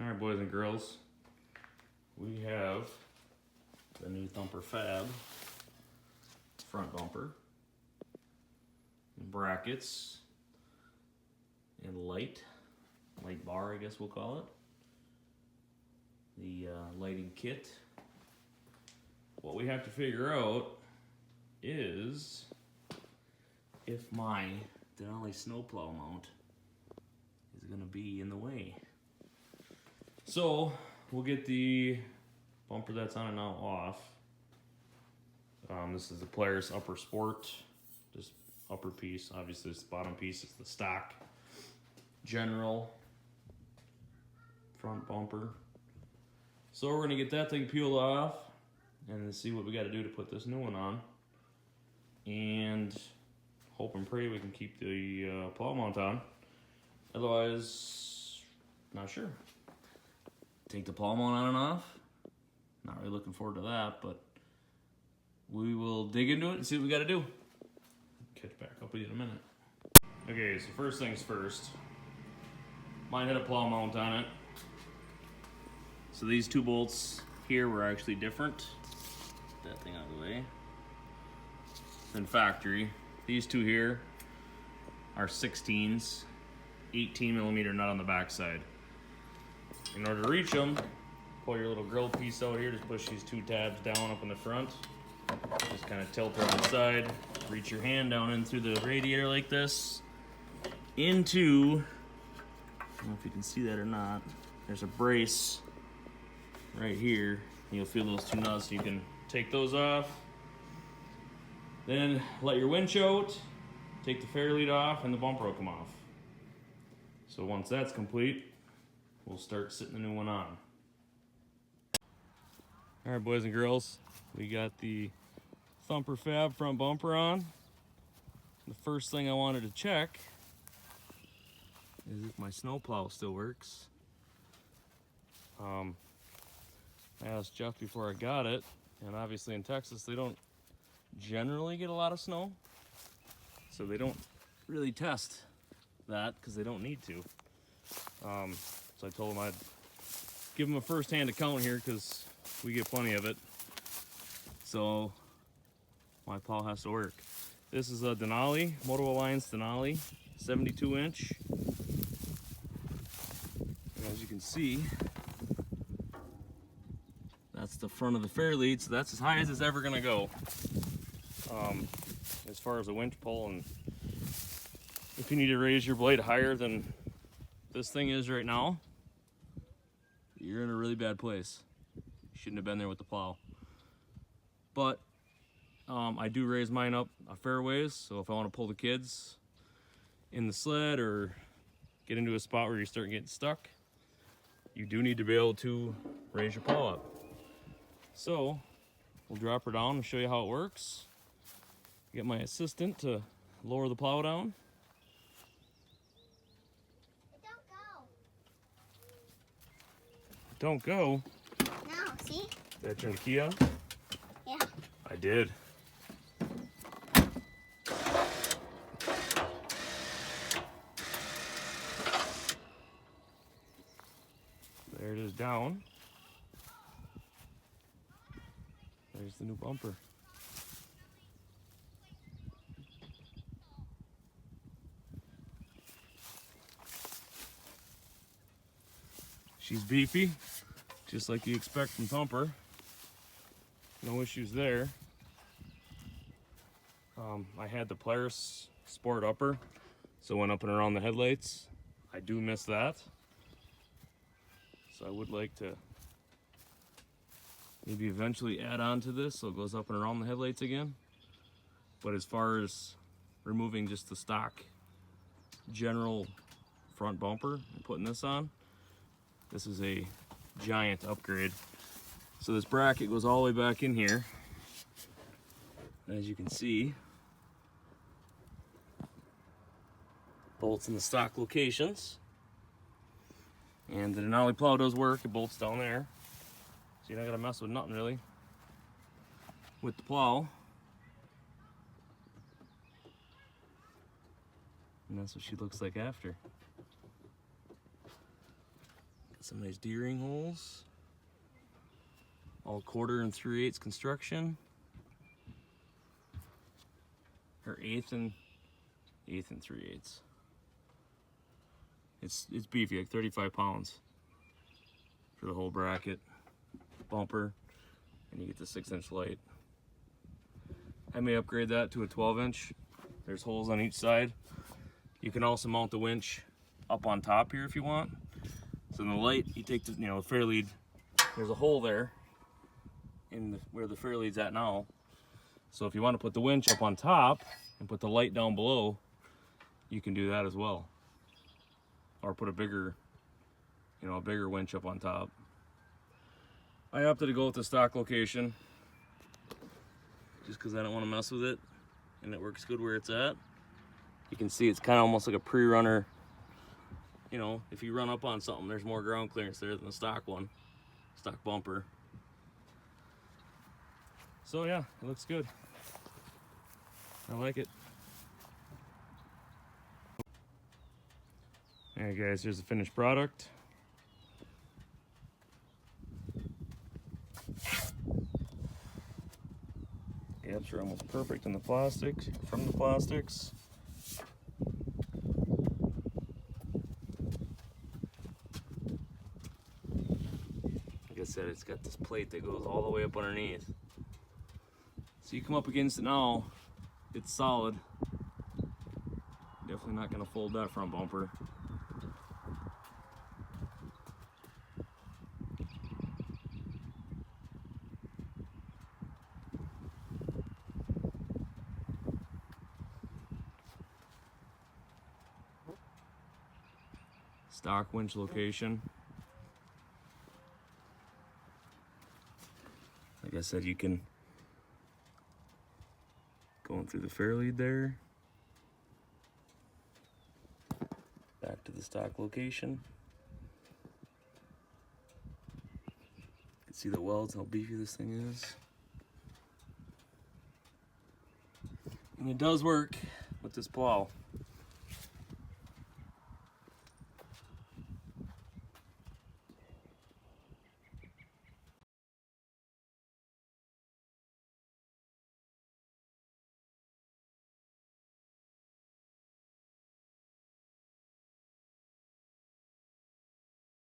Alright, boys and girls, we have the new Thumper Fab front bumper, and brackets, and light bar I guess we'll call it, the lighting kit. What we have to figure out is if my Denali snowplow mount is going to be in the way. So we'll get the bumper that's on and now off. This is the Polaris Upper Sport, just upper piece. Obviously this bottom piece is the stock general front bumper. So we're gonna get that thing peeled off and see what we got to do to put this new one on, and hope and pray we can keep the plow mount on. Otherwise, not sure. Take the plow mount on and off. Not really looking forward to that, but we will dig into it and see what we got to do. Catch back up with you in a minute. Okay, so first things first. Mine had a plow mount on it. So these two bolts here were actually different. Get that thing out of the way. Than factory. These two here are 16s, 18 millimeter nut on the back side. In order to reach them, pull your little grill piece out here, just push these two tabs down up in the front. Just kind of tilt her on the side, reach your hand down in through the radiator like this, into, I don't know if you can see that or not, there's a brace right here. You'll feel those two nuts, so you can take those off. Then let your winch out, take the fair lead off, and the bumper will come off. So once that's complete, we'll start sitting the new one on. All right, boys and girls, we got the Thumper Fab front bumper on. The first thing I wanted to check is if my snowplow still works. I asked Jeff before I got it, and obviously in Texas they don't generally get a lot of snow, so they don't really test that because they don't need to. So I told him I'd give him a first-hand account here because we get plenty of it. So my plow has to work. This is a Denali, Moto Alliance Denali, 72 inch. And as you can see, that's the front of the fair lead, so that's as high as it's ever gonna go. As far as a winch pull, and if you need to raise your blade higher than this thing is right now, you're in a really bad place. You shouldn't have been there with the plow. But I do raise mine up a fair ways, so if I want to pull the kids in the sled or get into a spot where you start getting stuck, you do need to be able to raise your plow up. So we'll drop her down and show you how it works. Get my assistant to lower the plow down. Don't go. No, see? Did I turn the key on? Yeah. I did. There it is down. There's the new bumper. She's beefy, just like you expect from Thumper. No issues there. I had the Polaris Sport upper, so went up and around the headlights. I do miss that. So I would like to maybe eventually add on to this so it goes up and around the headlights again. But as far as removing just the stock general front bumper and putting this on, this is a giant upgrade. So this bracket goes all the way back in here. And as you can see, bolts in the stock locations. And the Denali plow does work, it bolts down there. So you're not gonna mess with nothing really with the plow. And that's what she looks like after. Some nice D-ring holes. All 1/4 and 3/8 construction. Or 1/8 and 3/8. It's beefy, like 35 pounds for the whole bracket, bumper, and you get the 6-inch light. I may upgrade that to a 12-inch. There's holes on each side. You can also mount the winch up on top here if you want. So in the light, you take the the fair lead. There's a hole there in where the fair lead's at now. So if you want to put the winch up on top and put the light down below, you can do that as well. Or put a bigger, a bigger winch up on top. I opted to go with the stock location just because I don't want to mess with it, and it works good where it's at. You can see it's kind of almost like a pre-runner. If you run up on something, there's more ground clearance there than the stock one, stock bumper. So yeah, it looks good. I like it. Alright guys, here's the finished product. Gaps are almost perfect in the plastic, from the plastics. Like I said, it's got this plate that goes all the way up underneath. So you come up against it now, it's solid. Definitely not going to fold that front bumper. Stock winch location. Like I said, you can going through the fair lead there. Back to the stock location. You can see the welds, how beefy this thing is. And it does work with this plow.